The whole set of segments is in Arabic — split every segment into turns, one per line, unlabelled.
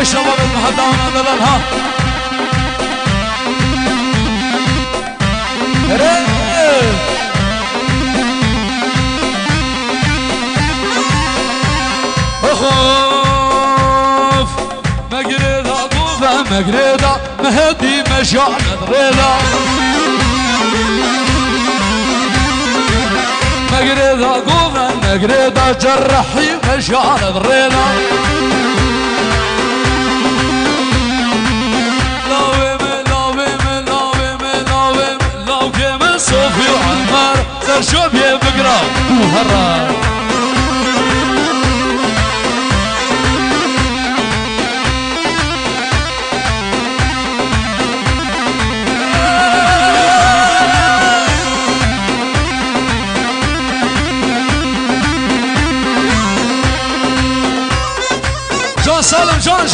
شباب المهدانا دلالها خوف مقريدا قوفة مقريدا مهدي مشان دريدا مقريدا قوفة مقريدا جرحي مشان دريدا لو كيما صوفي وعمار سرشوب يبقرا وهرار سالم جان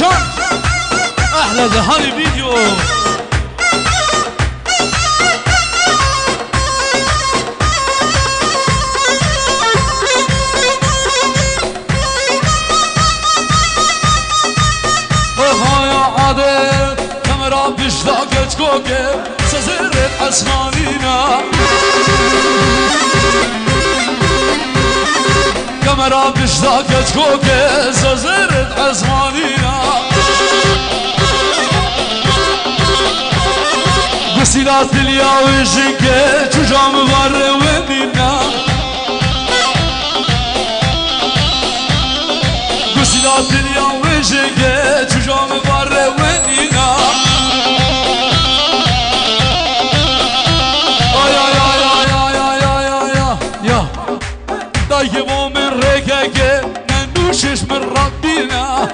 احلى ذهبي فيديو وهاي عادل كاميرا بيشتاق تكوكي سزرت اسمانينا كاميرا بيشتاق تكوكي سزرت اسمانينا بسيلات الياوي جنكي تجام بره ودينا بسيلات الياوي جنكي تجام بره ودينا يا طيبوا من ريكك ننوشش من ربنا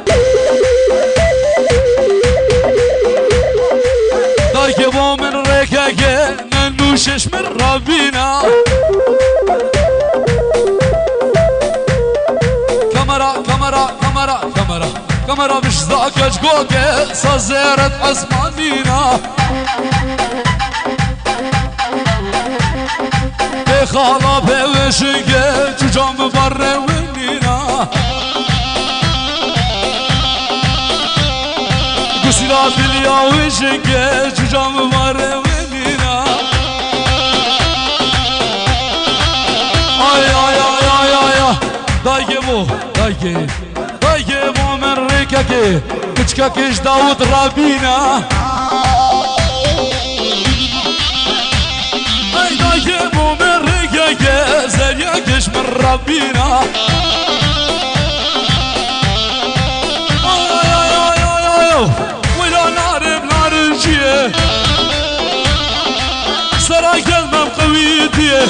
طيبوا من ريكك ننوشش من ربنا كاميرا مش ذاك جوكي صزيرت اسمانينا خالا بوشنگه چجام بره ونینا گسیلات الیا وشنگه چجام بره ونینا ay dayı bu men rekeki küçkekiş Davut Rabina ay dayı bu men زر يكش من ربنا ولا نعرف نارجيه سرا كلمة قويتيه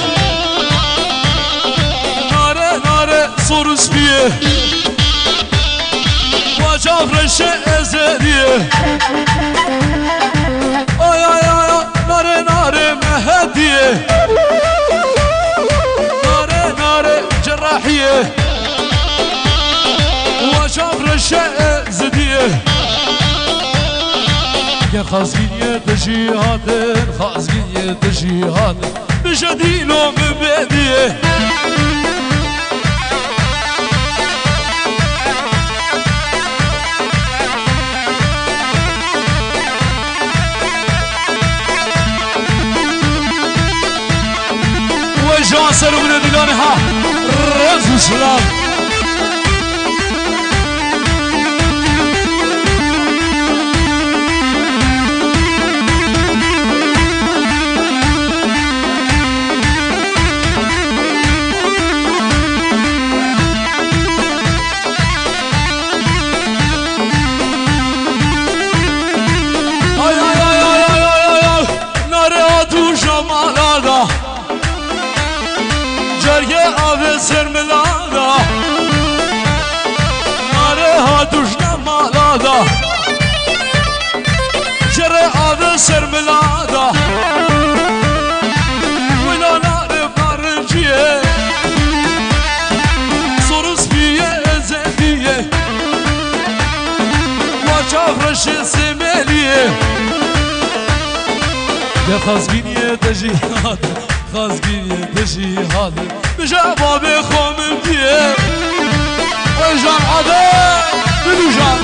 نار صورس بيه وجاف رشة زريه نار مهديه وشاف رشاء زديه يا خازقية تجيهات خازقية تجيهات بجديلو مباديه وجان سرو من دلانها رز وسلام Sermelada Nare haduş namalada Jere ave sermelada Vila nare barınciye Sorus biye ezediye Vaçavraşı semeliye Ya khazginiye tejihad خازقيني تجيهاد بجابابي خومم ديه وجان عدد بدو جان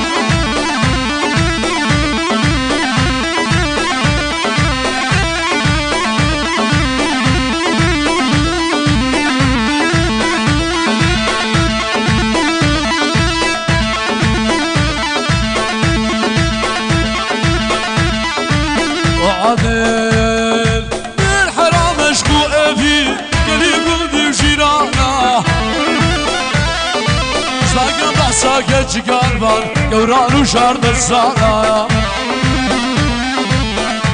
زاقا بحساقا جقالبان قوران وشارد الصالايا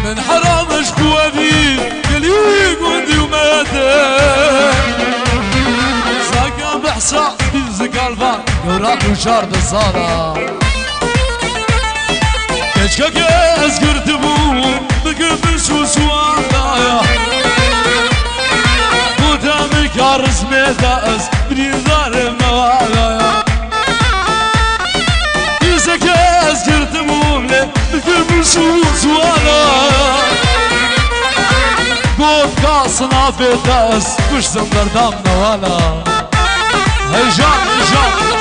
من حرامش قوابي قليق وندي ومادين زاقا بحساقا جقالبان قوران وشارد الصالايا كشكا كاس قرتبو بقبش وسوالايا قدامي كارس ميداس بني ظالم نوالايا إذا كاس قرتبو بقبش وسوالايا قد كاسنا في داس وش زنبر دام نوالا هيجان هيجان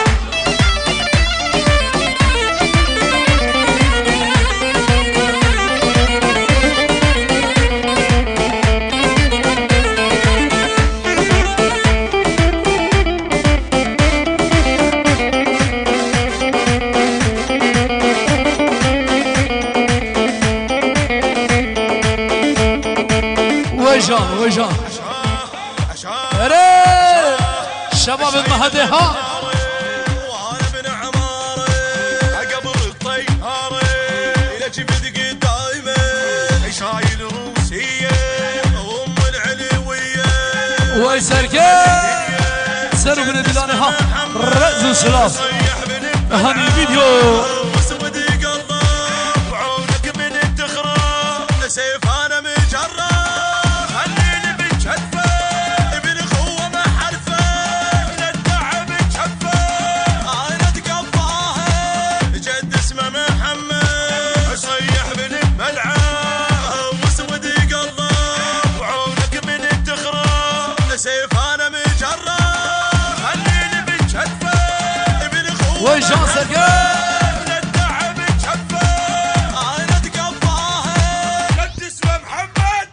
وجان شباب المهدي ها
وانا من عماري قبل الطيارة الى جبد قدايمه شايل روسية ام العلوية
ويسركي سروا من دلاني ها رأس وسلاف هاني فيديو
واسود قلب وعونك من التخرب سيف انا مجرب
وجان سرقا
للتعب تشفى انا تقضاها لا تسوى محمد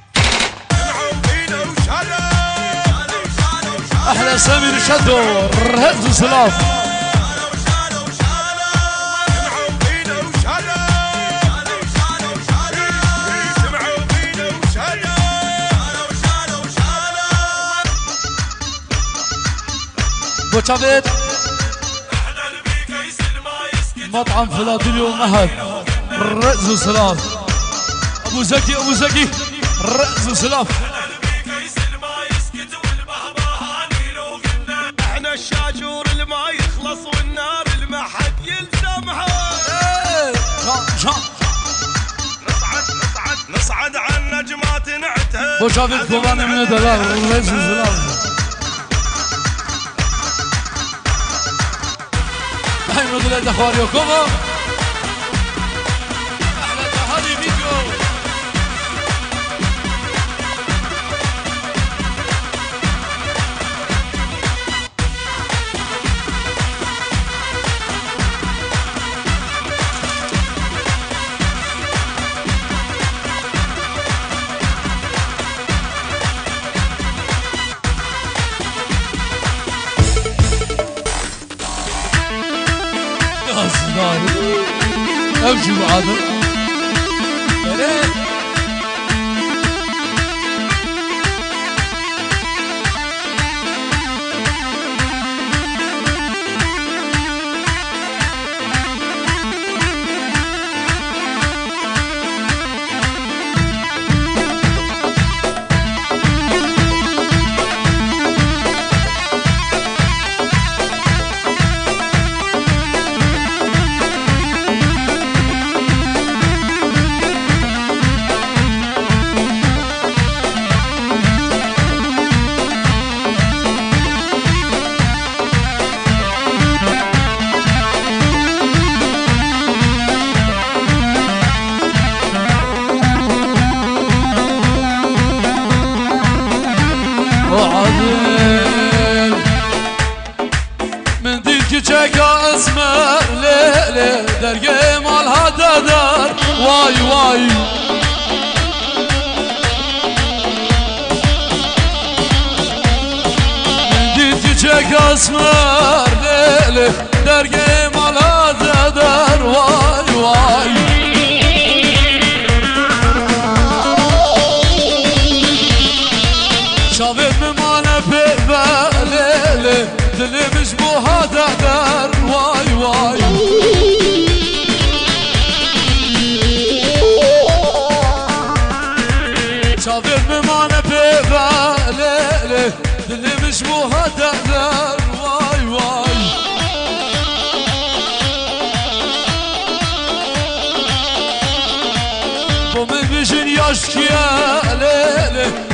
معوقين وشالا
احلى سامي شدو رهز وسلاف بوتشافيت مطعم فلاديليو مهد رأس وسلاف ابو زكي ابو زكي رأس وسلاف
احنا الشاجور اللي ما يخلص والنار اللي ما حد يلزمها نصعد عن نجمات نعتها
بوشافيت كوباني من دولار رأس وسلاف هاي مدلة اخواني وكوبا احلى تحالي فيديو امشي بعض وعظيم من ديك جاكا اسمر ليلة درقي مال هذا دار واي واي من ديك جاكا اسمر ليلة درقي مال هذا دار واي واي شافت ممانا بيبالي دلي مش بو هذا دار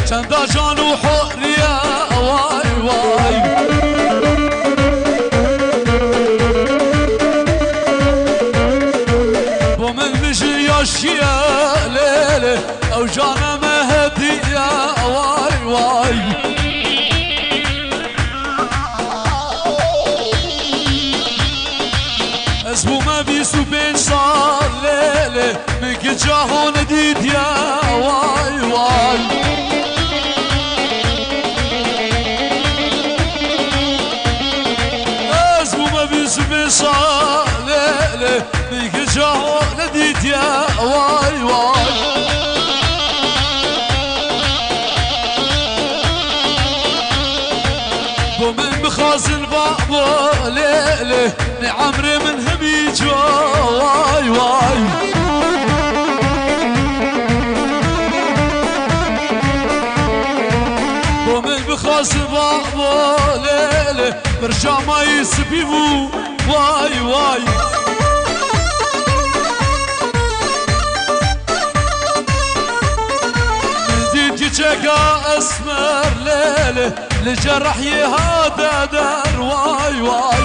چند جان و حریه وای وای با من بجی یاشیه لیله او جانم هدیه وای وای از بومه 25 سال لیله میگه جهان دید یا وای وای از بومه 25 سال لیله میگه جهان دید یا وای وای ومن بخازن بابا ليلة نعمري من هميج واي واي ومن بخازن بابا ليلة برجع ما يسبيبو واي واي جاكا اسمر ليله لجرح يهادا دار واي واي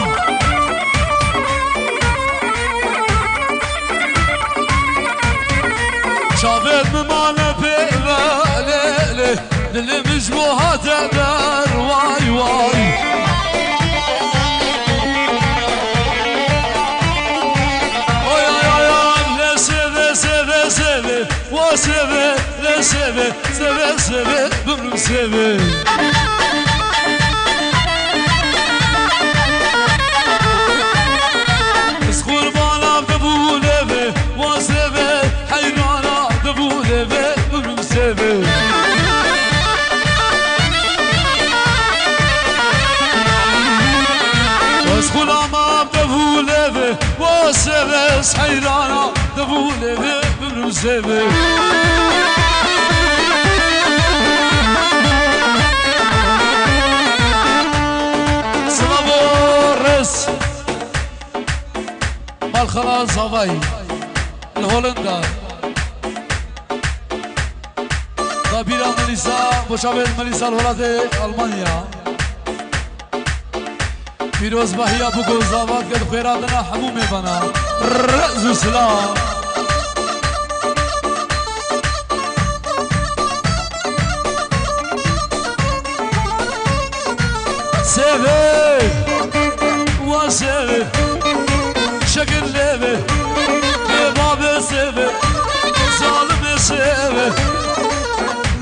شافت ممانا بيبا ليله للمجمو هادا دار واي واي وسبب لا سبب سبب سبب بمن سبب اسخور بانا دبوله به وسبب حيرانا دبوله به بمن سبب اسخور ما دبوله به وسبب حيرانا دبوله به بمن سبب خلاص هواي الهولندا دابيرا مليسا مشابه مليسا الولاد ألمانيا فيروز بحيا بوكو زاوات قد خيراتنا حمومي بنا رأزو سلام سيفي وسيفي شكل ليبي بابا سيبي ظالم سيبي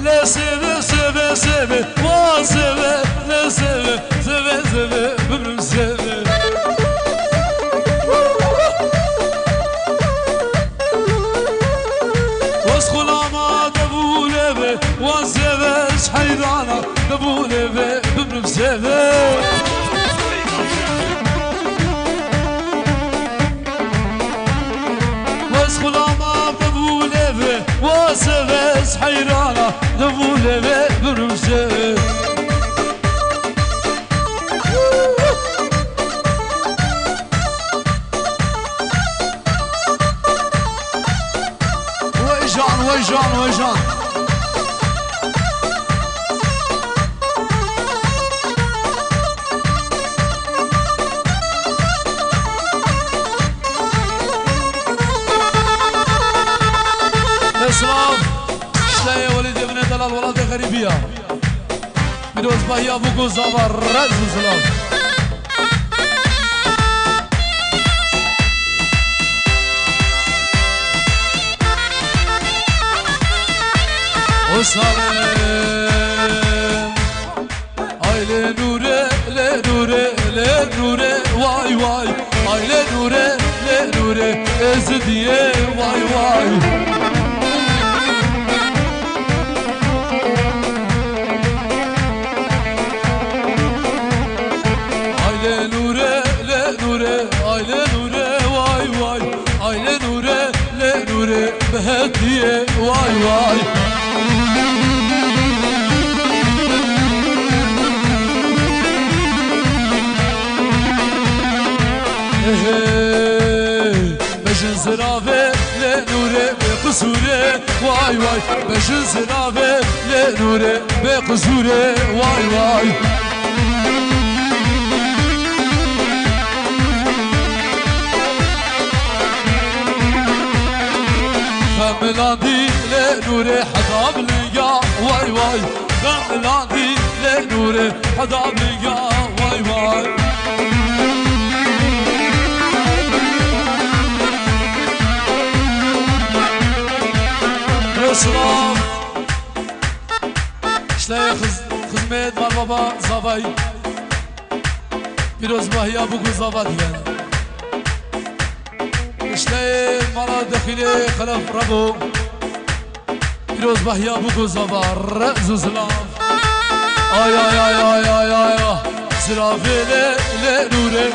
لا سيبي سيبي سيبي ما سيبي لا سيبي سيبي سيبي بمن سيبي واسخل ما دبو ليبي وسيبي حيرانا دبو ليبي بمن سيبي غلاما دبوله به واسبس حيرانا دبوله به برمسه ويجان ويجان ويجان اسلام شتايا وليد ابن دلال ولاد غريبية بدوز باهي ابوكو زابر رز اسلام وسلام اي لنوره لنوره لنوره واي واي اي لنوره لنوره ازديه واي واي بهديه واي واي بجن زرافه لنوره بقصوره واي واي بجن زرافه لنوره بقصوره واي واي خملاندي لنوره حضاب لقا واي واي خملاندي لنوره حضاب لقا واي واي اسلام شلای خدمت مال بابا زاوای پیروز باهیا بگو زاوا دیگن شلای مالا دخیلی خلف ربو پیروز باهیا بگو زاوا رأز اسلام آی آی آی آی آی آی زرافه لنوره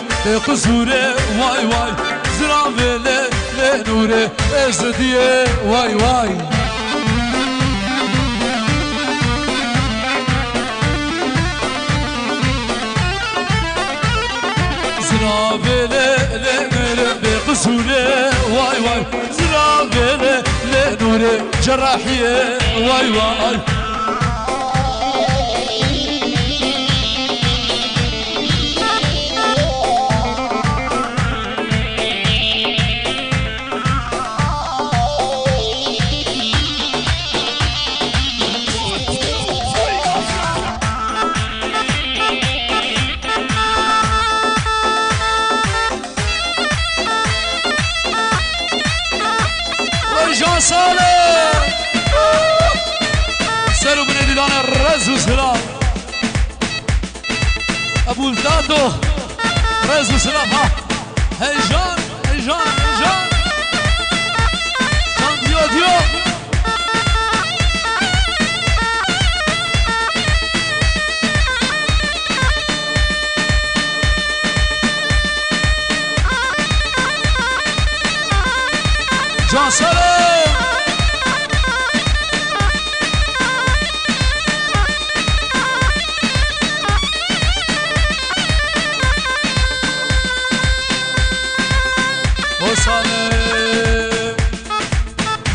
قصوره وای وای زرافه لنوره ازدیه وای وای زرافه لنوره بقصوره واي واي زرافه لنوره جراحيه واي واي سرو من دیدان رز و سلام ابو الدادو رز و سلام ها هیجان هیجان هیجان جان دیو دیو جان سلام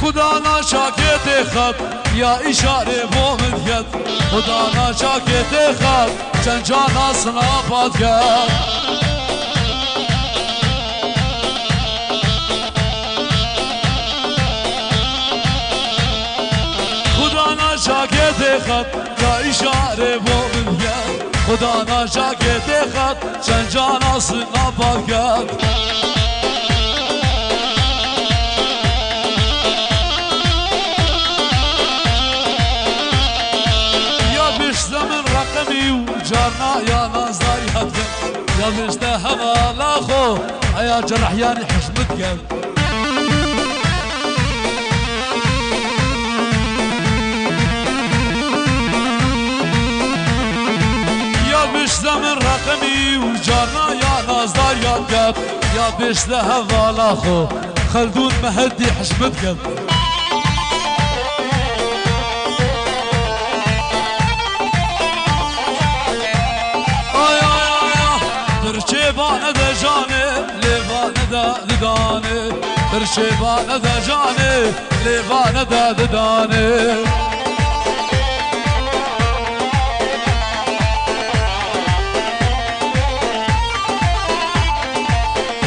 خدا ناشاکت خط یا اشاره مومن کرد خدا ناشاکت خط چند جانا سناباد کرد خدا ناشاکت خط یا اشاره مومن کرد خدا ناشاکت خط چند جانا سناباد کرد جارنا يا نازداري هدفن يا مشتهى لاخو يا جرح يعني حشمتك يا بشتى من رقمي وجارنا يا نازدار يا يا بشتهى لاخو خلدون مهدي حشمتك برشيبانه ده جانه ليبانه ده ددانه برشيبانه ده جانه ليبانه ده ددانه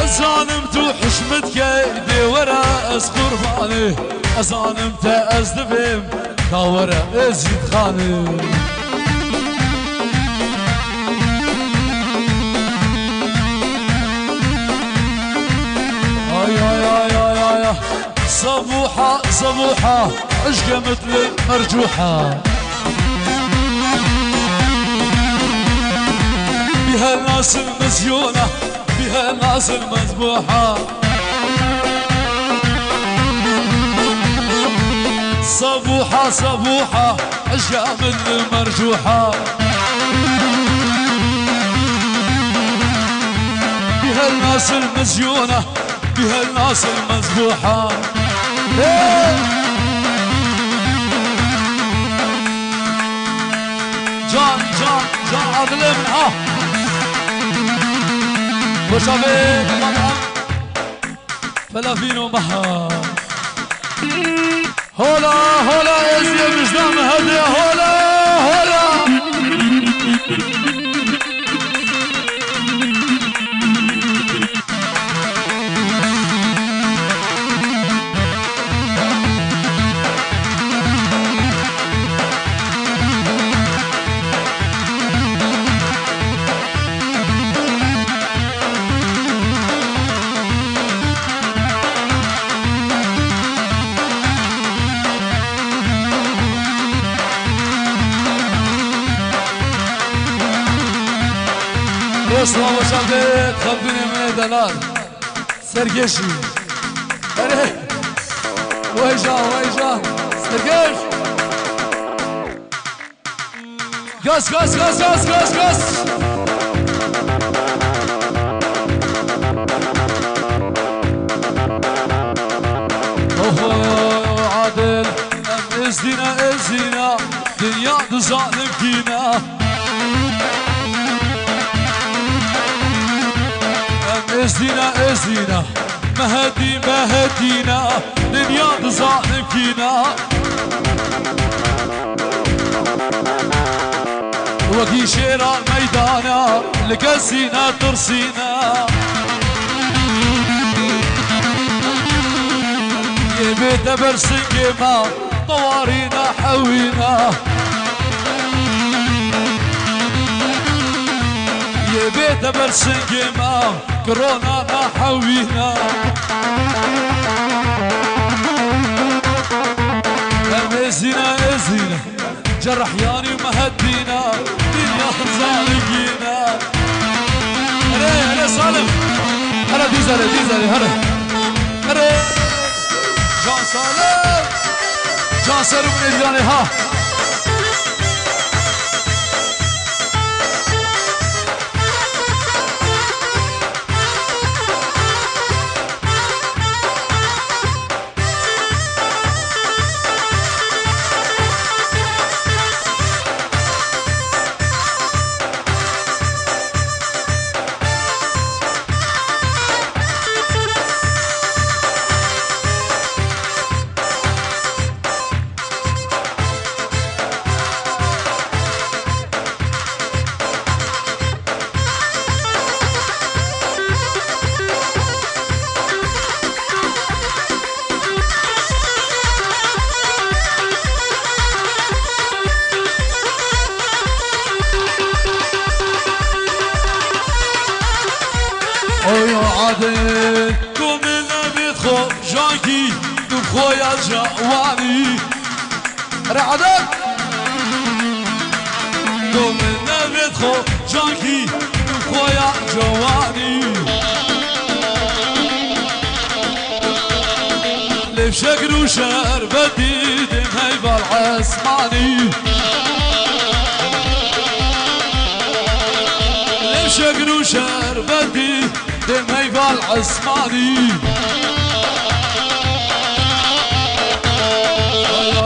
ازانم تو حشمتك دي ورا از قربانه ازانم تا از دفم كاورا ازيد خانه صبوحة صبوحة عشقة مثل المرجوحة بها الناس المزيونة بها الناس المذبوحة صبوحة صبوحة عشقة مثل المرجوحة بها الناس المزيونة بها الناس المذبوحة جان جان جان عدل منها وشافي فلافين ومها هولا هولا ازيا بجدام هدي هولا هولا اسمع وشغلت خلدوني من دلال سرقشي اري ويجا سرقش قص اوه عادل ام ازدينا دنيا ظالم فينا ازدينا مهدينا دنيا ظالم فينا وقي شيرا الميدانا لقسينا ترسينا يبيت برسنجما طوارينا حوينا يبيت برسنجما كورونا ما حوينا ازينا جرح ياني ومهدينا دنيا ظالقينا هلا سالم هلا ديزلي هلا جان سالم جان سالم من الجاني ها عادل كومنا بيدخو جانكي دخويا جواني رعدك كومنا بيدخو جانكي دخويا جواني لف شكر وشربتي دم هيبة العسماني لف شكر وشربتي دم هيبة العسماني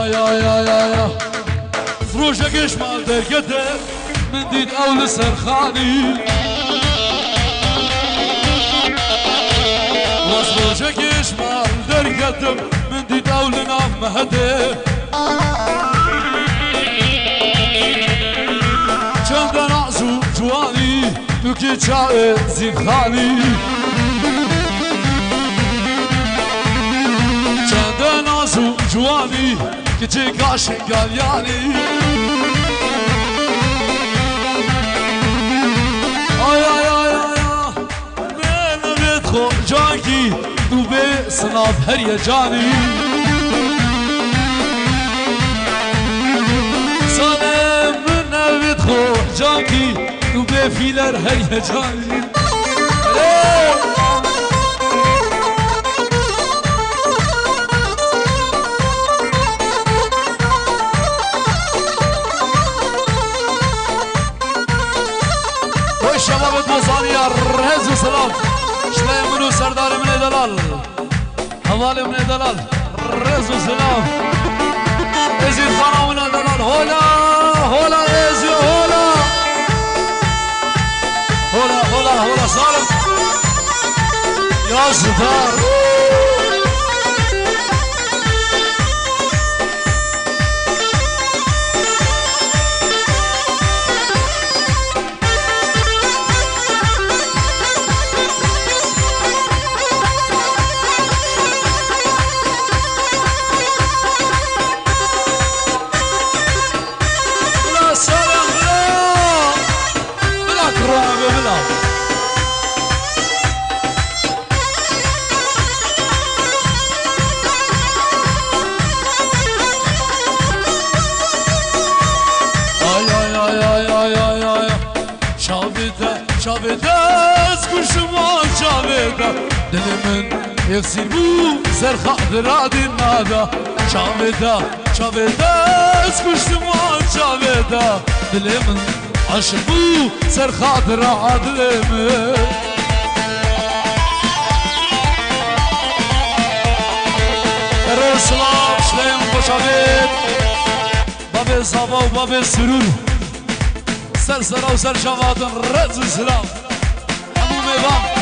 يا فروشك اشمال درقته من ديد اول سرخاني وفروشك اشمال درقته من ديد اول نام مهده چند نعزو جواني توكي چاء زين خاني چند نعزو جواني كتي قاشن قالياني من بيدخو جانكي دوبي صناف هريا جاني صالم من بيدخو جانكي دوبي فيلر هريا جاني شباب مصانية رهز وسلام شلي منو سردار من دلال حوالي من دلال رهز وسلام ازيد خانة من دلال هولا ازي هولا سالم يا زفار çaveda dilimin eksir bu serha diradin nada çaveda çaveda eskuştum an çaveda dilimin aşk bu serha diradin Eroslam şleym boşavet Babe sabah babe sürür Ser sera و ser şavadın Rez İslam Hamu mevan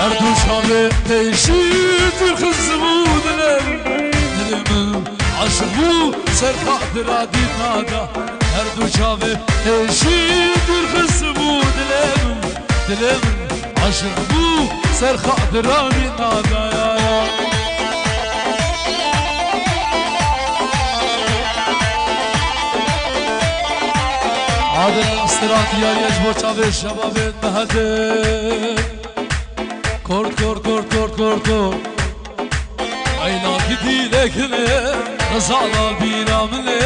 Erdu şavet teşidir kızımı dilimin aşk bu serha diradin nada Her du çave eşidir kızı bu dilim aşk bu serha diradin nada ya Adil istirat yariyaj bu çave şebabet mehede Kort kort kort kort kort kort Ayla gidi lekine Rızala binamine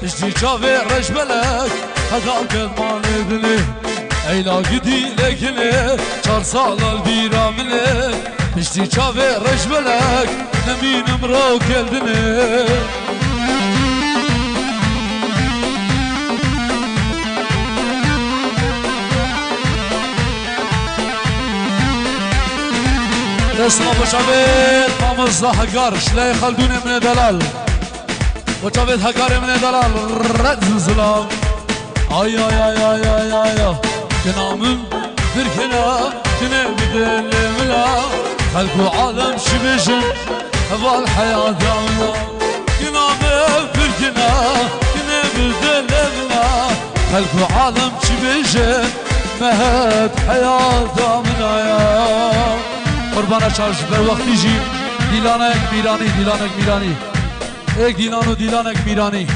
İşte çave reşbelek Hadal kelman edine Ayla gidi lekine Çarsalal binamine İşte çave reşbelek Neminim rav geldine اسمه بشابيت مامز هكار شلاي خلدوني من دلال بشابيت هكار من دلال رد زلام ay ay ay ay ay ay Kenamım bir kena kene bidelimla Halku alem şibişin Heval hayatımla Kenamım bir kena kene bidelimla Halku alem şibişin Mehet hayatımla ya قربانا چارش بر وقتی جی دیلانک میرانی دیلانک میرانی ایک دیلانو دیلانک میرانی